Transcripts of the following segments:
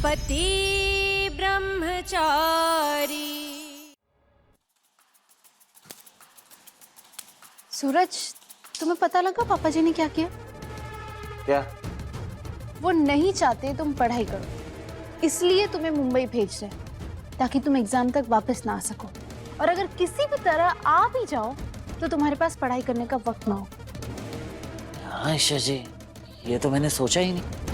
पति ब्रह्मचारी। सूरज, तुम्हें पता लगा पापा जी ने क्या किया? क्या? वो नहीं चाहते तुम पढ़ाई करो, इसलिए तुम्हें मुंबई भेज रहे हैं ताकि तुम एग्जाम तक वापस ना आ सको, और अगर किसी भी तरह आ भी जाओ तो तुम्हारे पास पढ़ाई करने का वक्त ना हो। हाँ ईशा जी, ये तो मैंने सोचा ही नहीं।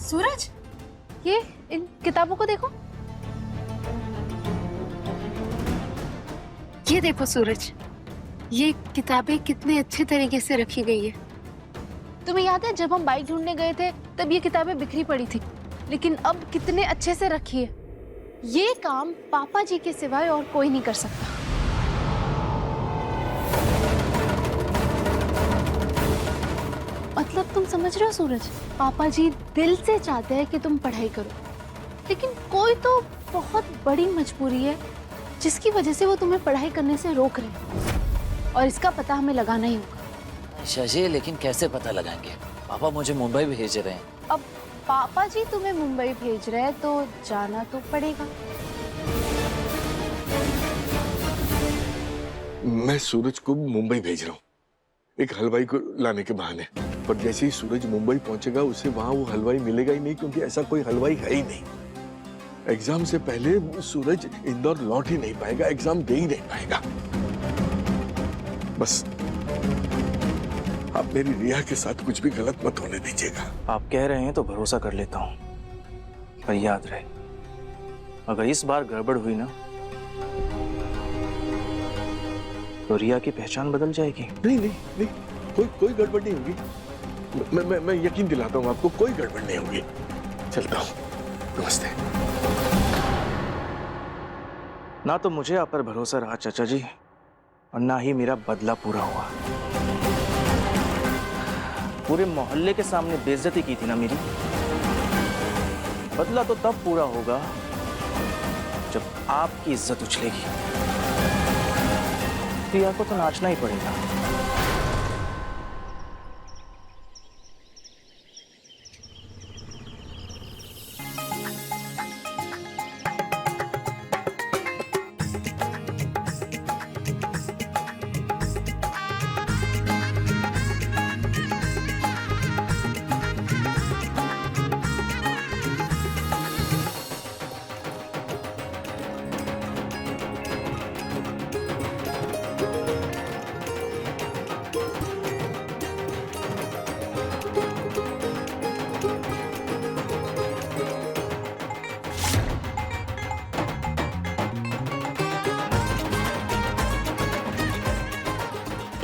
सूरज, ये इन किताबों को देखो। ये देखो सूरज, ये किताबें कितने अच्छे तरीके से रखी गई है। तुम्हें याद है जब हम बाइक ढूंढने गए थे तब ये किताबें बिखरी पड़ी थी, लेकिन अब कितने अच्छे से रखी है। ये काम पापा जी के सिवाय और कोई नहीं कर सकता। मतलब तुम समझ रहे हो सूरज, पापा जी दिल से चाहते हैं कि तुम पढ़ाई करो, लेकिन कोई तो बहुत बड़ी मजबूरी है जिसकी वजह से वो तुम्हें पढ़ाई करने से रोक रहे हैं, और इसका पता हमें लगाना ही होगा। ईशा जी, लेकिन कैसे पता लगाएंगे? पापा मुझे मुंबई भेज रहे हैं। अब पापा जी तुम्हें मुंबई भेज रहे हैं तो जाना तो पड़ेगा। मैं सूरज को मुंबई भेज रहा हूँ एक हलवाई को लाने के बहाने, पर जैसे ही सूरज मुंबई पहुंचेगा उसे वहां वो हलवाई मिलेगा ही नहीं, क्योंकि ऐसा कोई हलवाई है ही नहीं। एग्जाम से पहले सूरज इंदौर लौट ही नहीं पाएगा, एग्जाम दे ही नहीं पाएगा। बस आप मेरी रिया के साथ कुछ भी गलत मत होने दीजिएगा। आप कह रहे हैं तो भरोसा कर लेता हूँ, पर याद रहे अगर इस बार गड़बड़ हुई ना तो रिया की पहचान बदल जाएगी। नहीं नहीं नहीं, कोई गड़बड़ नहीं होगी। मैं यकीन दिलाता हूँ आपको, कोई गड़बड़ नहीं होगी। चलता हूँ, नमस्ते। ना तो मुझे आप पर भरोसा रहा चाचा जी, और ना ही मेरा बदला पूरा हुआ। पूरे मोहल्ले के सामने बेइज्जती की थी ना मेरी, बदला तो तब पूरा होगा जब आपकी इज्जत उछलेगी। रिया को तो नाचना ही पड़ेगा।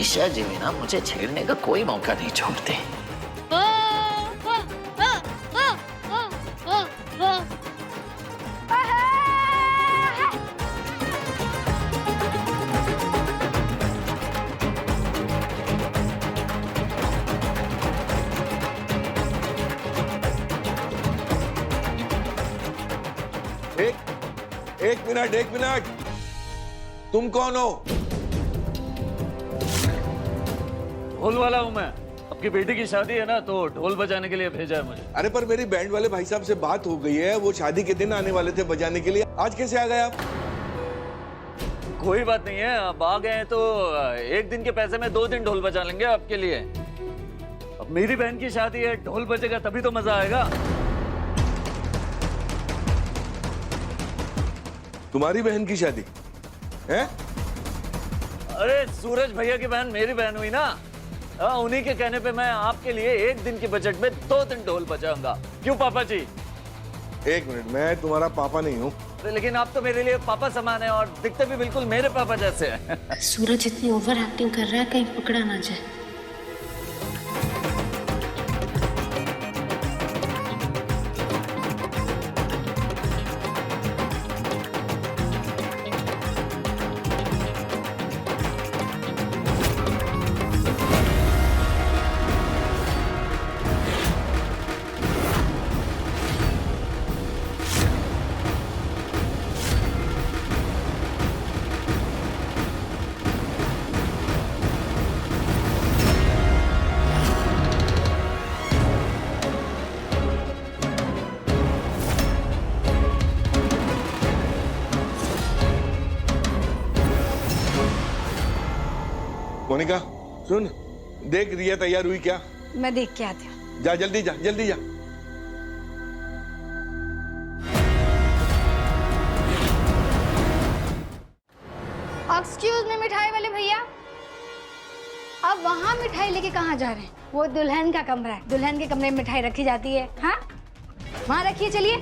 ईशा जी भी ना मुझे छेड़ने का कोई मौका नहीं छोड़ते। एक मिनट, तुम कौन हो? ढोल वाला हूँ मैं। आपकी बेटी की शादी है ना, तो ढोल बजाने के लिए भेजा है मुझे। अरे पर मेरी बैंड वाले भाई साहब से बात हो गई है, वो शादी के दिन आने वाले थे बजाने के लिए। आज कैसे आ गए आप? कोई बात नहीं है, अब आ गए हैं तो एक दिन के पैसे में 2 दिन ढोल बजा लेंगे आपके लिए। अब मेरी बहन की शादी है, ढोल बजेगा तभी तो मजा आएगा। तुम्हारी बहन की शादी है? अरे सूरज भैया की बहन मेरी बहन हुई ना, उन्हीं के कहने पे मैं आपके लिए एक दिन के बजट में 2 दिन ढोल बजाऊंगा। क्यों पापा जी? एक मिनट, मैं तुम्हारा पापा नहीं हूँ। लेकिन आप तो मेरे लिए पापा समान है और दिखते भी बिल्कुल मेरे पापा जैसे हैं। सूरज इतनी ओवर एक्टिंग कर रहा है, कहीं पकड़ा ना जाए। मोनिका सुन, देख रिया तैयार हुई क्या? मैं देख के आती हूँ। जा जल्दी जा, जल्दी जा। एक्सक्यूज मी मिठाई वाले भैया, आप वहाँ मिठाई लेके कहाँ जा रहे हैं? वो दुल्हन का कमरा है, दुल्हन के कमरे में मिठाई रखी जाती है। हाँ, वहाँ रखिए, चलिए।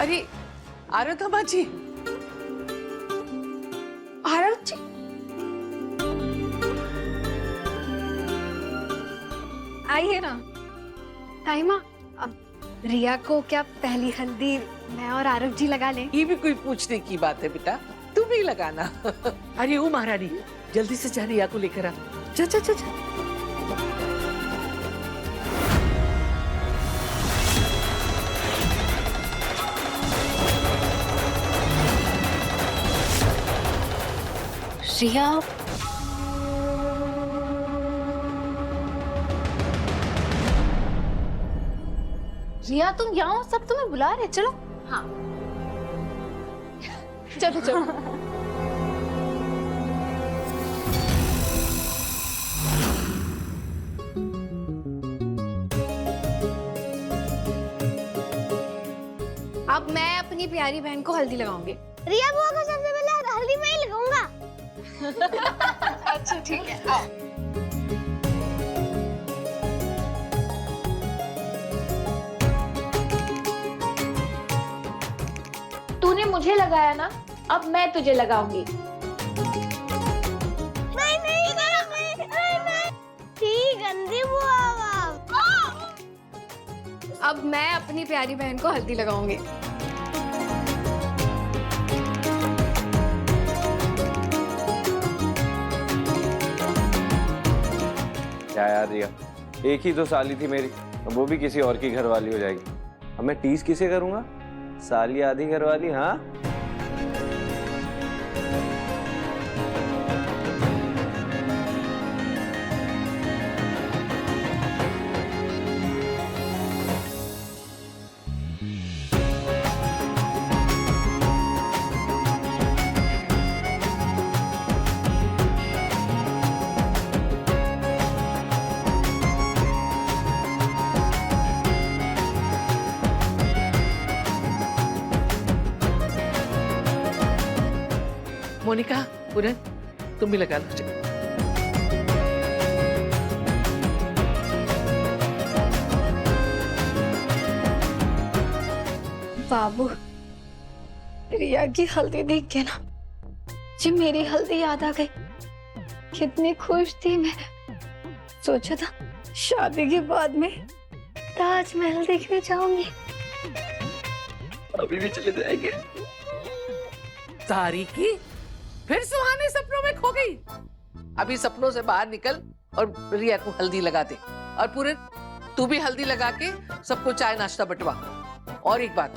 अरे आराधना जी, आरव जी, आइए ना। ताईमा, अब रिया को क्या पहली हल्दी मैं और आरव जी लगा लें? ये भी कोई पूछने की बात है बेटा, तुम ही लगाना। अरे ओ महारानी, जल्दी से जा रिया को लेकर आ। जा जा जा जा। रिया, रिया तुम यहाँ हो, सब तुम्हें बुला रहे, चलो। हाँ, चलो चलो। अब मैं अपनी प्यारी बहन को हल्दी लगाऊंगी। रिया बुआ को सबसे पहले हल्दी मैं ही लगाऊंगा। अच्छा ठीक है, आओ। तूने मुझे लगाया ना, अब मैं तुझे लगाऊंगी। नहीं नहीं नहीं, ठीक गंदी बुआ। अब मैं अपनी प्यारी बहन को हल्दी लगाऊंगी। क्या यार रिया, एक ही तो साली थी मेरी, अब वो भी किसी और की घरवाली हो जाएगी। अब मैं टीज किसे करूंगा? साली आधी घरवाली। हाँ, मोनिका, पूरन, तुम भी लगा लो। बाबू, रिया की हल्दी देख के ना जी मेरी हल्दी याद आ गई। कितनी खुश थी मैं, सोचा था शादी के बाद में ताजमहल देखने जाऊंगी। अभी भी चले जाएंगे। तारीकी फिर सुहाने सपनों में खो गई। अभी सपनों से बाहर निकल और रिया को हल्दी लगा दे। और पूरे तू भी हल्दी लगा के सबको चाय नाश्ता बंटवा। और एक बात,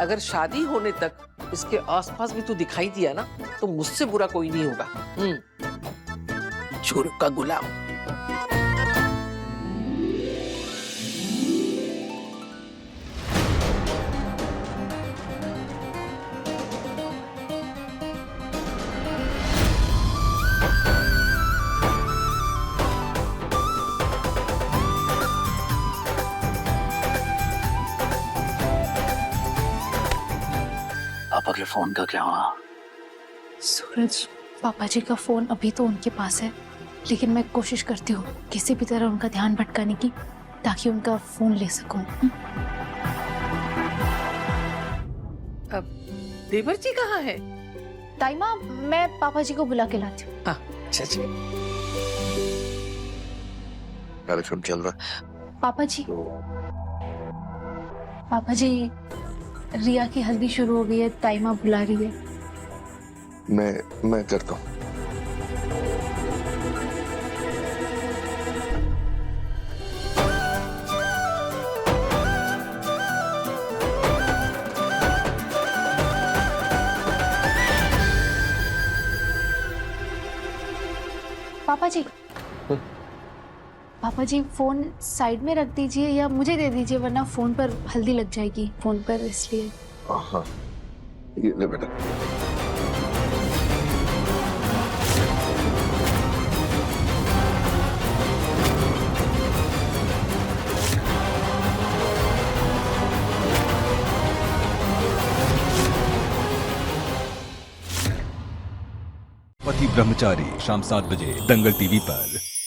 अगर शादी होने तक इसके आसपास भी तू दिखाई दिया ना, तो मुझसे बुरा कोई नहीं होगा। चोर का गुलाम। पापा के फोन का क्या हुआ? सूरज, पापा जी का फोन अभी तो उनके पास है, लेकिन मैं कोशिश करती हूँ किसी भी तरह उनका ध्यान भटकाने की, ताकि उनका फोन ले सकूं। अब देवर जी कहाँ है? ताईमा, मैं पापा जी को बुला के लाती हूँ। अच्छा अच्छा। कार्यक्रम चल रहा। पापा जी, रिया की हल्दी शुरू हो गई है, ताईमा बुला रही है। मैं करता हूँ। पापा जी फोन साइड में रख दीजिए या मुझे दे दीजिए, वरना फोन पर हल्दी लग जाएगी फोन पर, इसलिए। हाँ, ये ले बेटा। ब्रह्मचारी शाम 7 बजे दंगल टीवी पर।